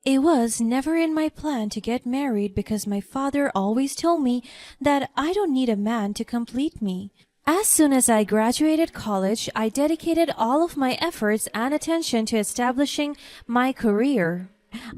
It was never in my plan to get married because my father always told me that I don't need a man to complete me. As soon as I graduated college, I dedicated all of my efforts and attention to establishing my career.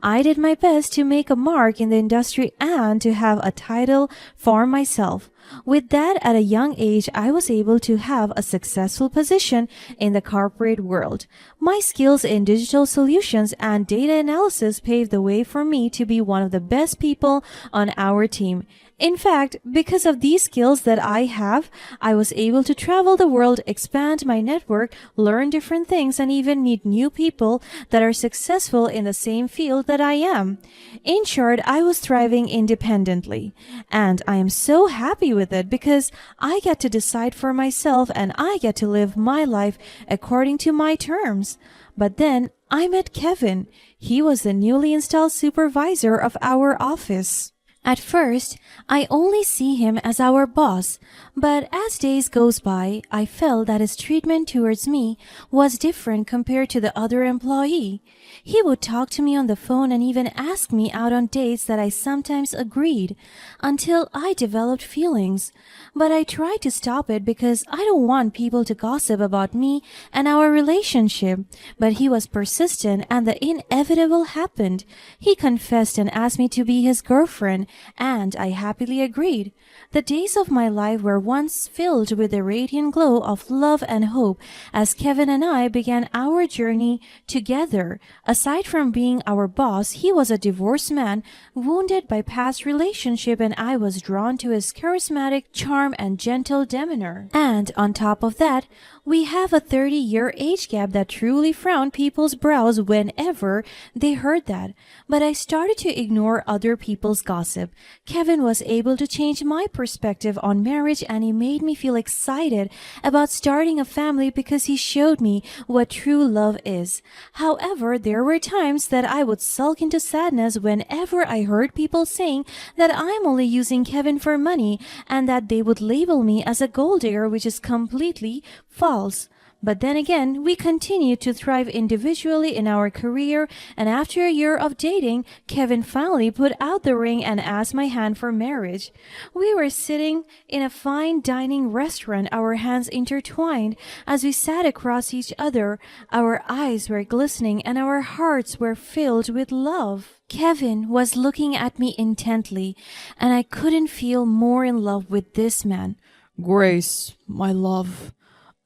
I did my best to make a mark in the industry and to have a title for myself. With that, at a young age, I was able to have a successful position in the corporate world. My skills in digital solutions and data analysis paved the way for me to be one of the best people on our team. In fact, because of these skills that I have, I was able to travel the world, expand my network, learn different things, and even meet new people that are successful in the same field that I am. In short, I was thriving independently. And I am so happy with it because I get to decide for myself and I get to live my life according to my terms. But then I met Kevin. He was the newly installed supervisor of our office. At first, I only see him as our boss, but as days goes by, I felt that his treatment towards me was different compared to the other employee. He would talk to me on the phone and even ask me out on dates that I sometimes agreed, until I developed feelings. But I tried to stop it because I don't want people to gossip about me and our relationship. But he was persistent and the inevitable happened. He confessed and asked me to be his girlfriend, and I happily agreed. The days of my life were once filled with the radiant glow of love and hope as Kevin and I began our journey together. Aside from being our boss, he was a divorced man, wounded by past relationship, and I was drawn to his charismatic charm and gentle demeanor. And on top of that, we have a 30-year age gap that truly frowned people's brows whenever they heard that. But I started to ignore other people's gossip. Kevin was able to change my perspective on marriage, and he made me feel excited about starting a family because he showed me what true love is. However, there were times that I would sulk into sadness whenever I heard people saying that I'm only using Kevin for money and that they would label me as a gold digger, which is completely false. But then again, we continued to thrive individually in our career, and after a year of dating, Kevin finally put out the ring and asked my hand for marriage. We were sitting in a fine dining restaurant, our hands intertwined. As we sat across each other, our eyes were glistening and our hearts were filled with love. Kevin was looking at me intently, and I couldn't feel more in love with this man. Grace, my love,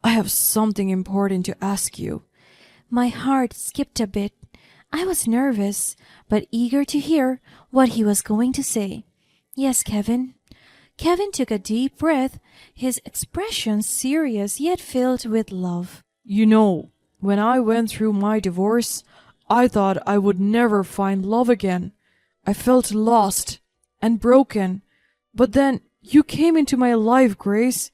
I have something important to ask you. My heart skipped a bit. I was nervous, but eager to hear what he was going to say. Yes, Kevin. Kevin took a deep breath, his expression serious yet filled with love. You know, when I went through my divorce, I thought I would never find love again. I felt lost and broken. But then you came into my life, Grace.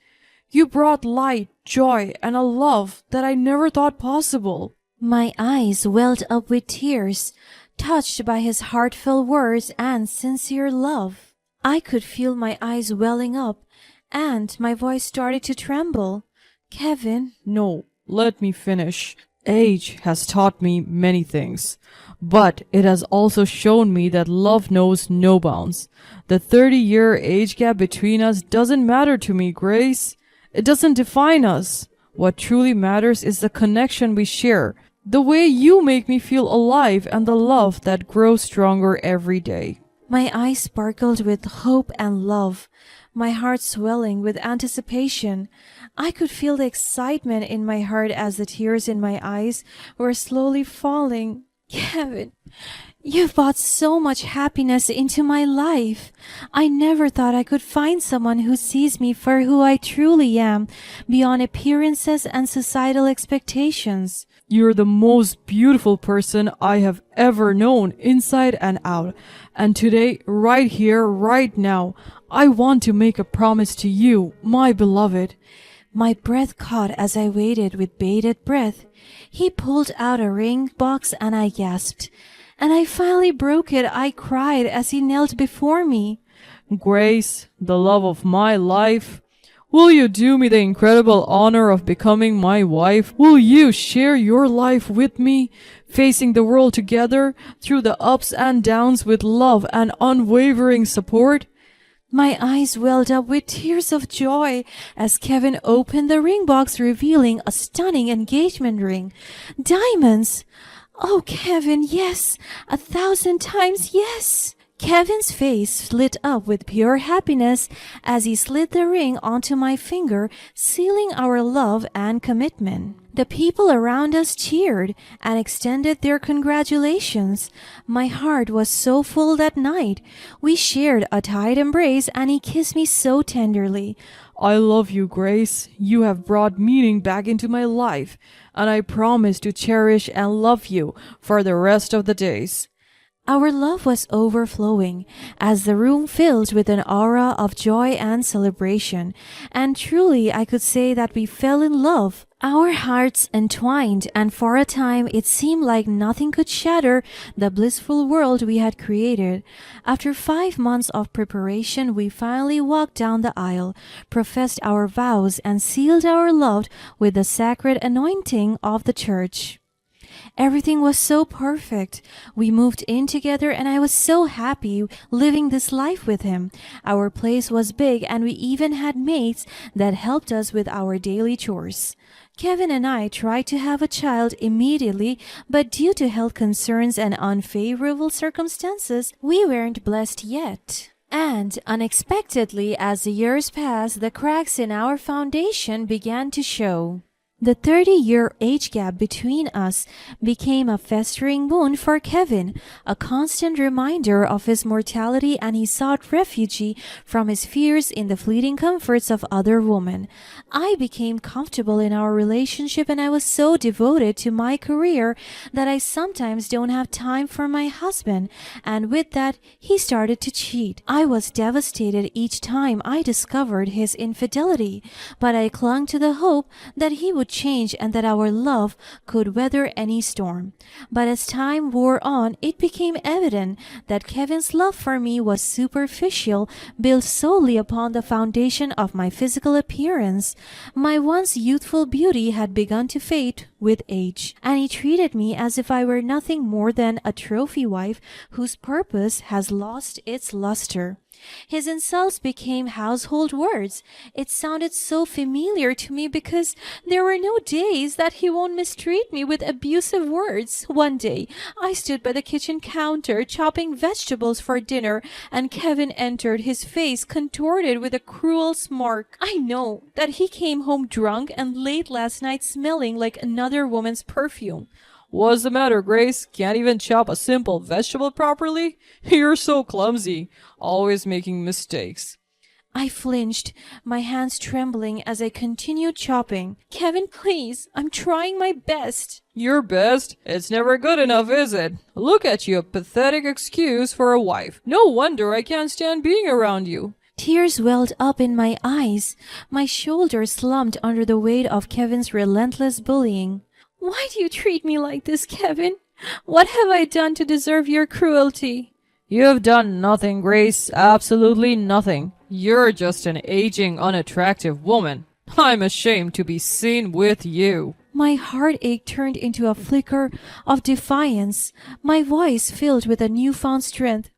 You brought light, joy, and a love that I never thought possible. My eyes welled up with tears, touched by his heartfelt words and sincere love. I could feel my eyes welling up, and my voice started to tremble. Kevin. No, let me finish. Age has taught me many things, but it has also shown me that love knows no bounds. The 30-year age gap between us doesn't matter to me, Grace. It doesn't define us. What truly matters is the connection we share, the way you make me feel alive, and the love that grows stronger every day. My eyes sparkled with hope and love, my heart swelling with anticipation. I could feel the excitement in my heart as the tears in my eyes were slowly falling. Kevin, you've brought so much happiness into my life. I never thought I could find someone who sees me for who I truly am, beyond appearances and societal expectations. You're the most beautiful person I have ever known, inside and out. And today, right here, right now, I want to make a promise to you, my beloved. My breath caught as I waited with bated breath. He pulled out a ring box and I gasped. And I finally broke it. I cried as he knelt before me. Grace, the love of my life, Will you do me the incredible honor of becoming my wife? Will you share your life with me, facing the world together through the ups and downs with love and unwavering support? My eyes welled up with tears of joy as Kevin opened the ring box, revealing a stunning engagement ring. Diamonds! Oh, Kevin, yes! 1,000 times yes! Kevin's face lit up with pure happiness as he slid the ring onto my finger, sealing our love and commitment. The people around us cheered and extended their congratulations. My heart was so full that night. We shared a tight embrace and he kissed me so tenderly. I love you, Grace. You have brought meaning back into my life, and I promise to cherish and love you for the rest of the days. Our love was overflowing as the room filled with an aura of joy and celebration, and truly I could say that we fell in love. Our hearts entwined, and for a time it seemed like nothing could shatter the blissful world we had created. After 5 months of preparation, we finally walked down the aisle, professed our vows, and sealed our love with the sacred anointing of the church. Everything was so perfect. We moved in together and I was so happy living this life with him. Our place was big and we even had maids that helped us with our daily chores. Kevin and I tried to have a child immediately, but due to health concerns and unfavorable circumstances, we weren't blessed yet. And unexpectedly, as the years passed, the cracks in our foundation began to show. The 30-year age gap between us became a festering wound for Kevin, a constant reminder of his mortality, and he sought refuge from his fears in the fleeting comforts of other women. I became comfortable in our relationship and I was so devoted to my career that I sometimes don't have time for my husband, and with that, he started to cheat. I was devastated each time I discovered his infidelity, but I clung to the hope that he would change and that our love could weather any storm. But as time wore on, it became evident that Kevin's love for me was superficial, built solely upon the foundation of my physical appearance. My once youthful beauty had begun to fade with age, and he treated me as if I were nothing more than a trophy wife whose purpose has lost its luster. His insults became household words. It sounded so familiar to me because there were no days that he won't mistreat me with abusive words. One day, I stood by the kitchen counter chopping vegetables for dinner, and Kevin entered, his face contorted with a cruel smirk. I know that he came home drunk and late last night smelling like another woman's perfume. What's the matter, Grace? Can't even chop a simple vegetable properly? You're so clumsy, always making mistakes. I flinched, my hands trembling as I continued chopping. Kevin, please, I'm trying my best. Your best? It's never good enough, is it? Look at you, a pathetic excuse for a wife. No wonder I can't stand being around you. Tears welled up in my eyes. My shoulders slumped under the weight of Kevin's relentless bullying. Why do you treat me like this, Kevin? What have I done to deserve your cruelty? You have done nothing, Grace. Absolutely nothing. You're just an aging, unattractive woman. I'm ashamed to be seen with you. My heartache turned into a flicker of defiance, my voice filled with a newfound strength.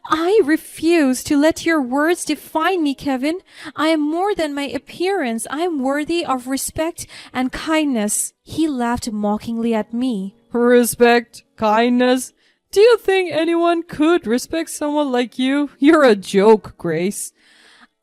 I refuse to let your words define me, Kevin. I am more than my appearance. I am worthy of respect and kindness. He laughed mockingly at me. Respect? Kindness? Do you think anyone could respect someone like you? You're a joke, Grace.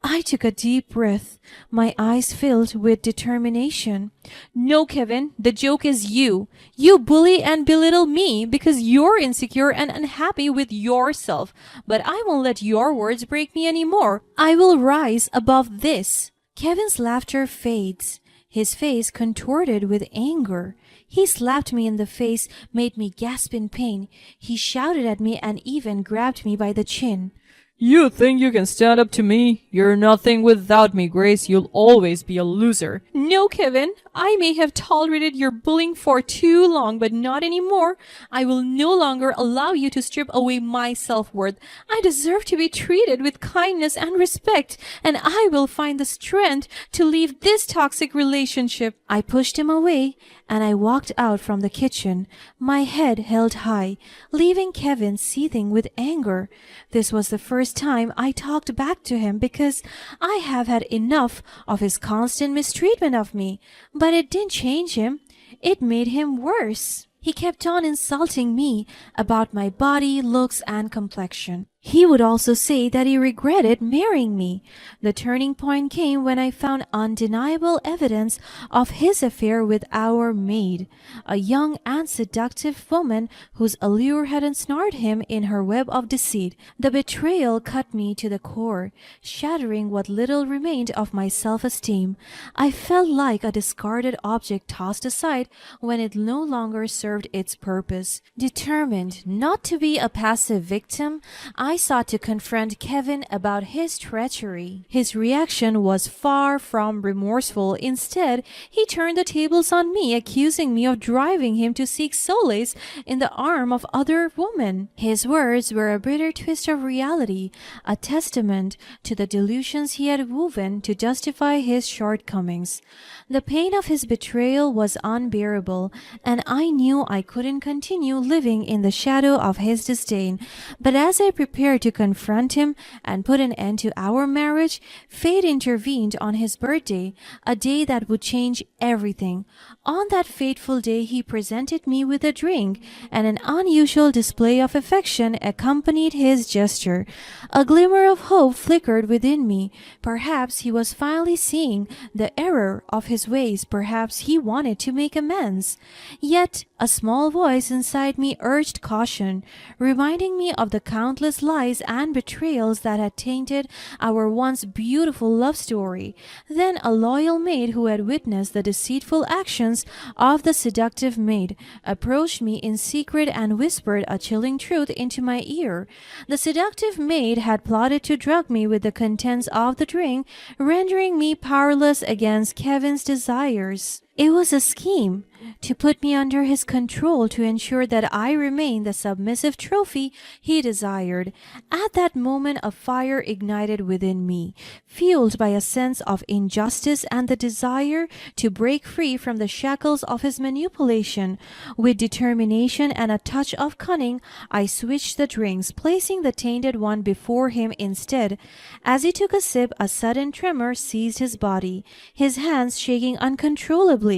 I took a deep breath, my eyes filled with determination. No, Kevin, the joke is you. You bully and belittle me because you're insecure and unhappy with yourself. But I won't let your words break me anymore. I will rise above this. Kevin's laughter fades, his face contorted with anger. He slapped me in the face, made me gasp in pain. He shouted at me and even grabbed me by the chin. You think you can stand up to me? You're nothing without me, Grace. You'll always be a loser. No, Kevin, I may have tolerated your bullying for too long, but not anymore. I will no longer allow you to strip away my self-worth. I deserve to be treated with kindness and respect, and I will find the strength to leave this toxic relationship. I pushed him away, and I walked out from the kitchen, my head held high, leaving Kevin seething with anger. This was the first time I talked back to him because I have had enough of his constant mistreatment of me. But it didn't change him. It made him worse. He kept on insulting me about my body, looks, and complexion. He would also say that he regretted marrying me. The turning point came when I found undeniable evidence of his affair with our maid, a young and seductive woman whose allure had ensnared him in her web of deceit. The betrayal cut me to the core, shattering what little remained of my self-esteem. I felt like a discarded object tossed aside when it no longer served its purpose. Determined not to be a passive victim, I sought to confront Kevin about his treachery. His reaction was far from remorseful. Instead, he turned the tables on me, accusing me of driving him to seek solace in the arm of other women. His words were a bitter twist of reality, a testament to the delusions he had woven to justify his shortcomings. The pain of his betrayal was unbearable, and I knew I couldn't continue living in the shadow of his disdain. But as I prepared to confront him and put an end to our marriage, fate intervened on his birthday, a day that would change everything. On that fateful day, he presented me with a drink, and an unusual display of affection accompanied his gesture. A glimmer of hope flickered within me. Perhaps he was finally seeing the error of his ways. Perhaps he wanted to make amends. Yet a small voice inside me urged caution, reminding me of the countless lies and betrayals that had tainted our once beautiful love story. Then a loyal maid who had witnessed the deceitful actions of the seductive maid approached me in secret and whispered a chilling truth into my ear. The seductive maid had plotted to drug me with the contents of the drink, rendering me powerless against Kevin's desires. It was a scheme to put me under his control to ensure that I remained the submissive trophy he desired. At that moment, a fire ignited within me, fueled by a sense of injustice and the desire to break free from the shackles of his manipulation. With determination and a touch of cunning, I switched the drinks, placing the tainted one before him instead. As he took a sip, a sudden tremor seized his body, his hands shaking uncontrollably.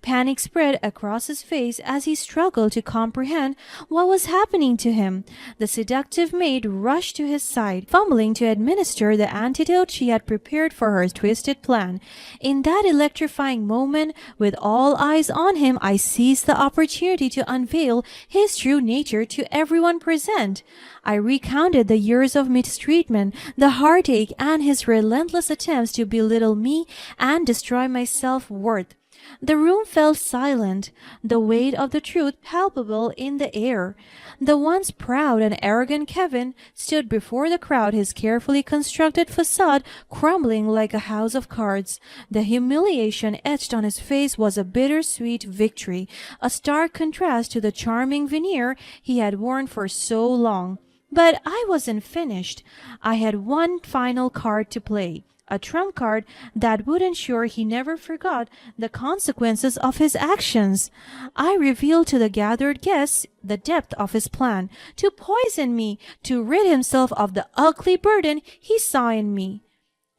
Panic spread across his face as he struggled to comprehend what was happening to him. The seductive maid rushed to his side, fumbling to administer the antidote she had prepared for her twisted plan. In that electrifying moment, with all eyes on him, I seized the opportunity to unveil his true nature to everyone present. I recounted the years of mistreatment, the heartache, and his relentless attempts to belittle me and destroy my self-worth. The room fell silent, the weight of the truth palpable in the air. The once proud and arrogant Kevin stood before the crowd, his carefully constructed facade crumbling like a house of cards. The humiliation etched on his face was a bittersweet victory, a stark contrast to the charming veneer he had worn for so long. But I wasn't finished. I had one final card to play. A trump card that would ensure he never forgot the consequences of his actions. I revealed to the gathered guests the depth of his plan, to poison me, to rid himself of the ugly burden he saw in me.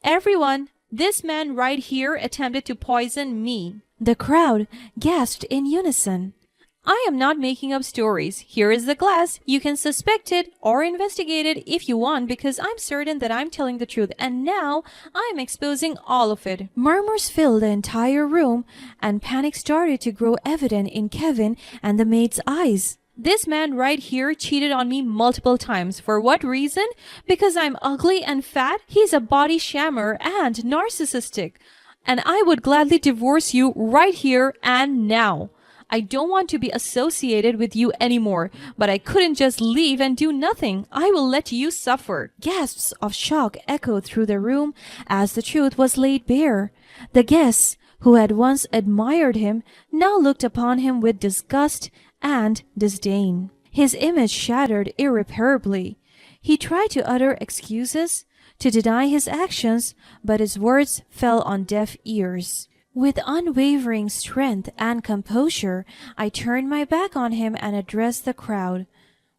Everyone, this man right here attempted to poison me. The crowd gasped in unison. I am not making up stories. Here is the glass. You can suspect it or investigate it if you want, because I'm certain that I'm telling the truth, and now I'm exposing all of it. Murmurs filled the entire room, and panic started to grow evident in Kevin and the maid's eyes. This man right here cheated on me multiple times. For what reason? Because I'm ugly and fat? He's a body shammer and narcissistic. And I would gladly divorce you right here and now. I don't want to be associated with you anymore, but I couldn't just leave and do nothing. I will let you suffer." Gasps of shock echoed through the room as the truth was laid bare. The guests, who had once admired him, now looked upon him with disgust and disdain. His image shattered irreparably. He tried to utter excuses, to deny his actions, but his words fell on deaf ears. With unwavering strength and composure, I turned my back on him and addressed the crowd.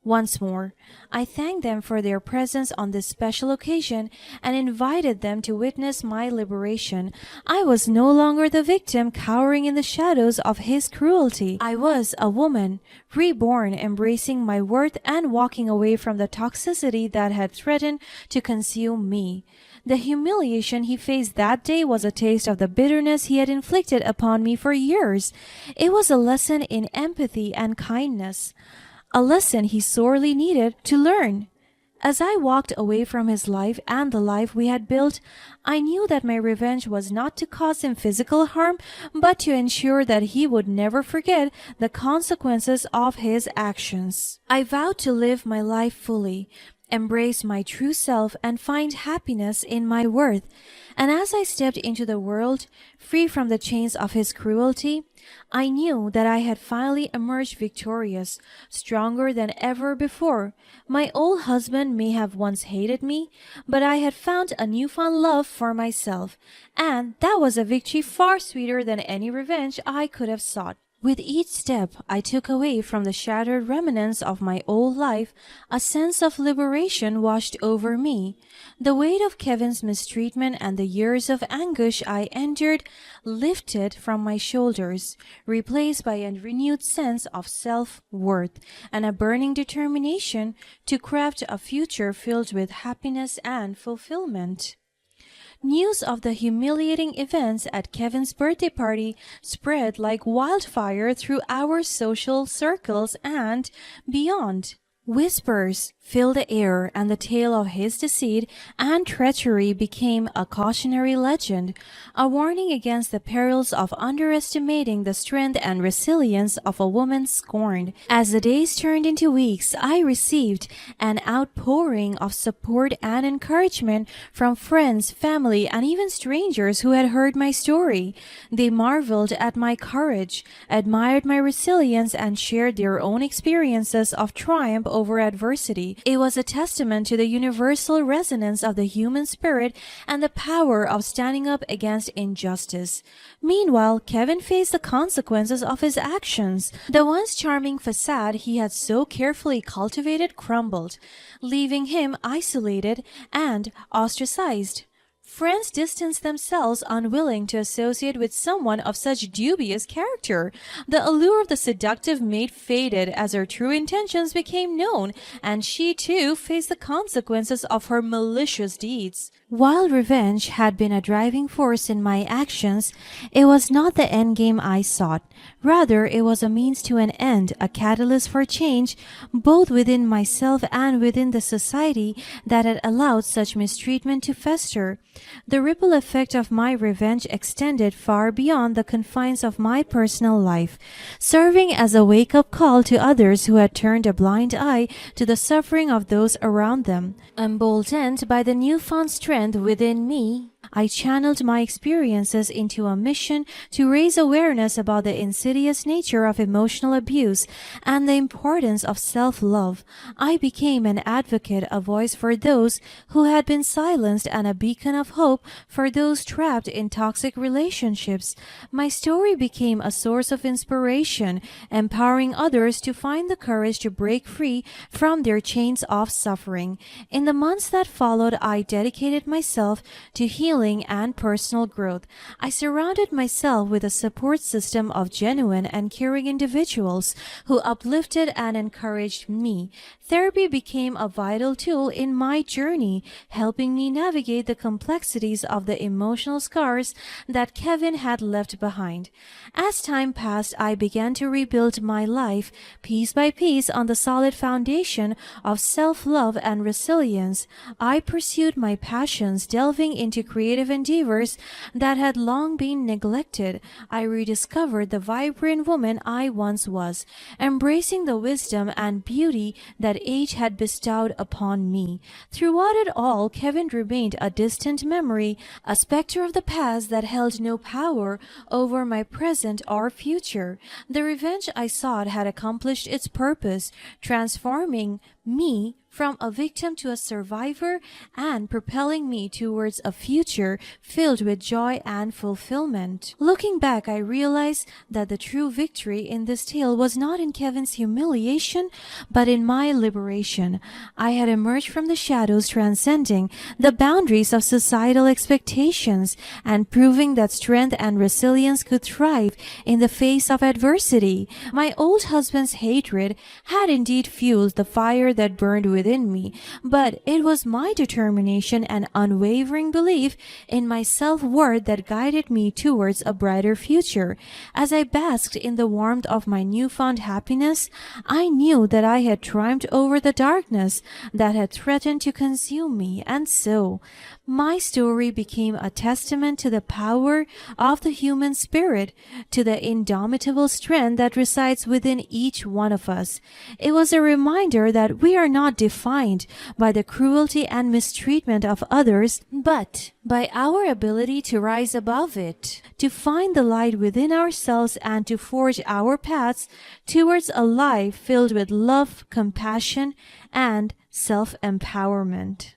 Once more, I thanked them for their presence on this special occasion and invited them to witness my liberation. I was no longer the victim cowering in the shadows of his cruelty. I was a woman, reborn, embracing my worth and walking away from the toxicity that had threatened to consume me. The humiliation he faced that day was a taste of the bitterness he had inflicted upon me for years. It was a lesson in empathy and kindness, a lesson he sorely needed to learn. As I walked away from his life and the life we had built, I knew that my revenge was not to cause him physical harm, but to ensure that he would never forget the consequences of his actions. I vowed to live my life fully, embrace my true self, and find happiness in my worth. And as I stepped into the world, free from the chains of his cruelty, I knew that I had finally emerged victorious, stronger than ever before. My old husband may have once hated me, but I had found a newfound love for myself, and that was a victory far sweeter than any revenge I could have sought. With each step I took away from the shattered remnants of my old life, a sense of liberation washed over me. The weight of Kevin's mistreatment and the years of anguish I endured lifted from my shoulders, replaced by a renewed sense of self-worth and a burning determination to craft a future filled with happiness and fulfillment. News of the humiliating events at Kevin's birthday party spread like wildfire through our social circles and beyond. Whispers filled the air, and the tale of his deceit and treachery became a cautionary legend, a warning against the perils of underestimating the strength and resilience of a woman scorned. As the days turned into weeks, I received an outpouring of support and encouragement from friends, family, and even strangers who had heard my story. They marveled at my courage, admired my resilience, and shared their own experiences of triumph over adversity. It was a testament to the universal resonance of the human spirit and the power of standing up against injustice. Meanwhile, Kevin faced the consequences of his actions. The once charming facade he had so carefully cultivated crumbled, leaving him isolated and ostracized. Friends distanced themselves, unwilling to associate with someone of such dubious character. The allure of the seductive maid faded as her true intentions became known, and she too faced the consequences of her malicious deeds. While revenge had been a driving force in my actions, it was not the endgame I sought. Rather, it was a means to an end, a catalyst for change, both within myself and within the society that had allowed such mistreatment to fester. The ripple effect of my revenge extended far beyond the confines of my personal life, serving as a wake-up call to others who had turned a blind eye to the suffering of those around them. Emboldened by the newfound strength within me, I channeled my experiences into a mission to raise awareness about the insidious nature of emotional abuse and the importance of self-love. I became an advocate, a voice for those who had been silenced, and a beacon of hope for those trapped in toxic relationships. My story became a source of inspiration, empowering others to find the courage to break free from their chains of suffering. In the months that followed, I dedicated myself to healing and personal growth. I surrounded myself with a support system of genuine and caring individuals who uplifted and encouraged me. Therapy became a vital tool in my journey, helping me navigate the complexities of the emotional scars that Kevin had left behind. As time passed, I began to rebuild my life piece by piece on the solid foundation of self-love and resilience. I pursued my passions, delving into creative endeavors that had long been neglected. I rediscovered the vibrant woman I once was, embracing the wisdom and beauty that age had bestowed upon me. Throughout it all, Kevin remained a distant memory, a specter of the past that held no power over my present or future. The revenge I sought had accomplished its purpose, transforming me from a victim to a survivor and propelling me towards a future filled with joy and fulfillment. Looking back, I realized that the true victory in this tale was not in Kevin's humiliation, but in my liberation. I had emerged from the shadows, transcending the boundaries of societal expectations and proving that strength and resilience could thrive in the face of adversity. My old husband's hatred had indeed fueled the fire that burned within me, but it was my determination and unwavering belief in my self-worth that guided me towards a brighter future. As I basked in the warmth of my newfound happiness, I knew that I had triumphed over the darkness that had threatened to consume me, and so my story became a testament to the power of the human spirit, to the indomitable strength that resides within each one of us. It was a reminder that we are not defined by the cruelty and mistreatment of others, but by our ability to rise above it, to find the light within ourselves, and to forge our paths towards a life filled with love, compassion, and self-empowerment.